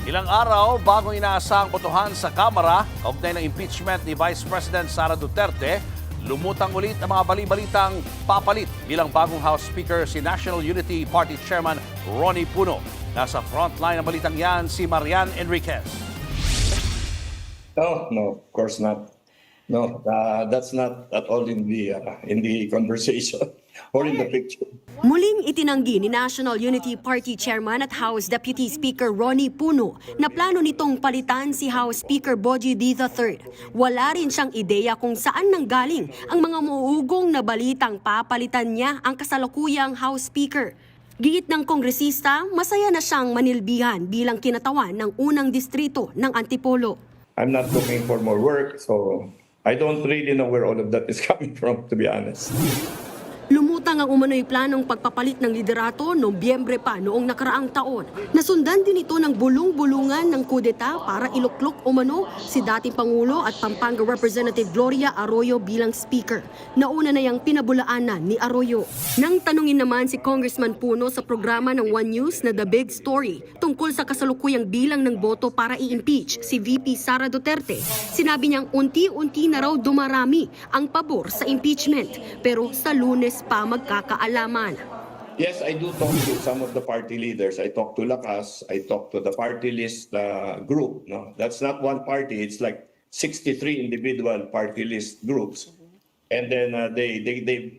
Ilang araw bago inaasahang botohan sa Kamara, kaugnay ng impeachment ni Vice President Sara Duterte, lumutang ulit ang mga bali-balitang papalit bilang bagong House Speaker si National Unity Party Chairman Ronnie Puno. Nasa frontline ng balitang yan si Marian Enriquez. No, of course not. No, that's not at all in the conversation or in the picture. Muling itinanggi ni National Unity Party Chairman at House Deputy Speaker Ronnie Puno na plano nitong palitan si House Speaker Bogie D. III. Wala rin siyang ideya kung saan nanggaling ang mga muuugong na balitang papalitan niya ang kasalukuyang House Speaker. Giit ng kongresista, masaya na siyang manilbihan bilang kinatawan ng unang distrito ng Antipolo. I'm not looking for more work, so I don't really know where all of that is coming from, to be honest. Lumutang ang umano'y planong pagpapalit ng liderato Nobyembre pa noong nakaraang taon. Nasundan din ito ng bulong-bulungan ng kudeta para iluklok umano si dating Pangulo at Pampanga Representative Gloria Arroyo bilang Speaker. Nauna na yang pinabulaanan ni Arroyo. Nang tanungin naman si Congressman Puno sa programa ng One News na The Big Story tungkol sa kasalukuyang bilang ng boto para i-impeach si VP Sara Duterte, sinabi niyang unti-unti na raw dumarami ang pabor sa impeachment pero sa Lunes pa magkakaalaman. Yes, I do talk to some of the party leaders. I talk to Lakas. I talk to the party list group. No, that's not one party. It's like 63 individual party list groups. And then they've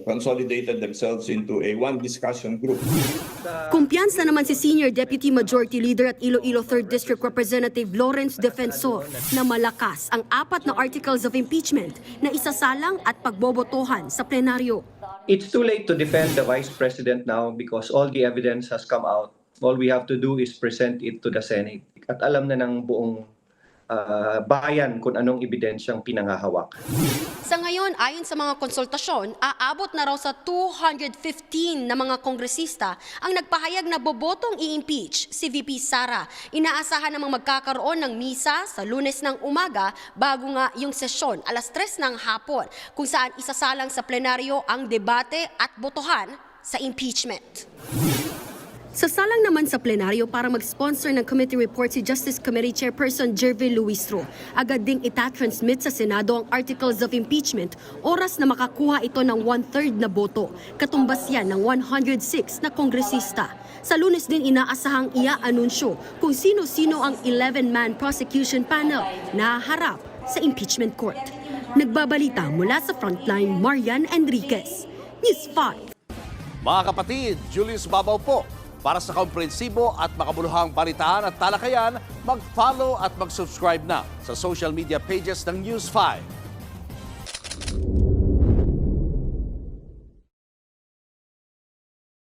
consolidated themselves into a one discussion group. Kumpiyansa naman si Senior Deputy Majority Leader at Iloilo 3rd District Representative Lawrence Defensor na malakas ang 4 na articles of impeachment na isasalang at pagbobotohan sa plenaryo. It's too late to defend the Vice President now because all the evidence has come out. All we have to do is present it to the Senate. At alam na ng buong bayan kung anong ebidensyang pinangahawak. Sa ngayon, ayon sa mga konsultasyon, aabot na raw sa 215 na mga kongresista ang nagpahayag na bobotong i-impeach si VP Sara. Inaasahan namang magkakaroon ng misa sa Lunes ng umaga bago nga yung sesyon alas 3 ng hapon kung saan isasalang sa plenaryo ang debate at botohan sa impeachment. Sasalang naman sa plenaryo para mag-sponsor ng committee report si Justice Committee Chairperson Jervin Luistro. Agad ding itatransmit sa Senado ang articles of impeachment, oras na makakuha ito ng 1/3 na boto. Katumbas yan ng 106 na kongresista. Sa Lunes din inaasahang ia-anunsyo kung sino-sino ang 11-man prosecution panel na harap sa impeachment court. Nagbabalita mula sa Frontline, Marian Enriquez, News 5. Mga kapatid, Julius Babaw po. Para sa komprehensibo at makabuluhang balitaan at talakayan, mag-follow at mag-subscribe na sa social media pages ng News 5.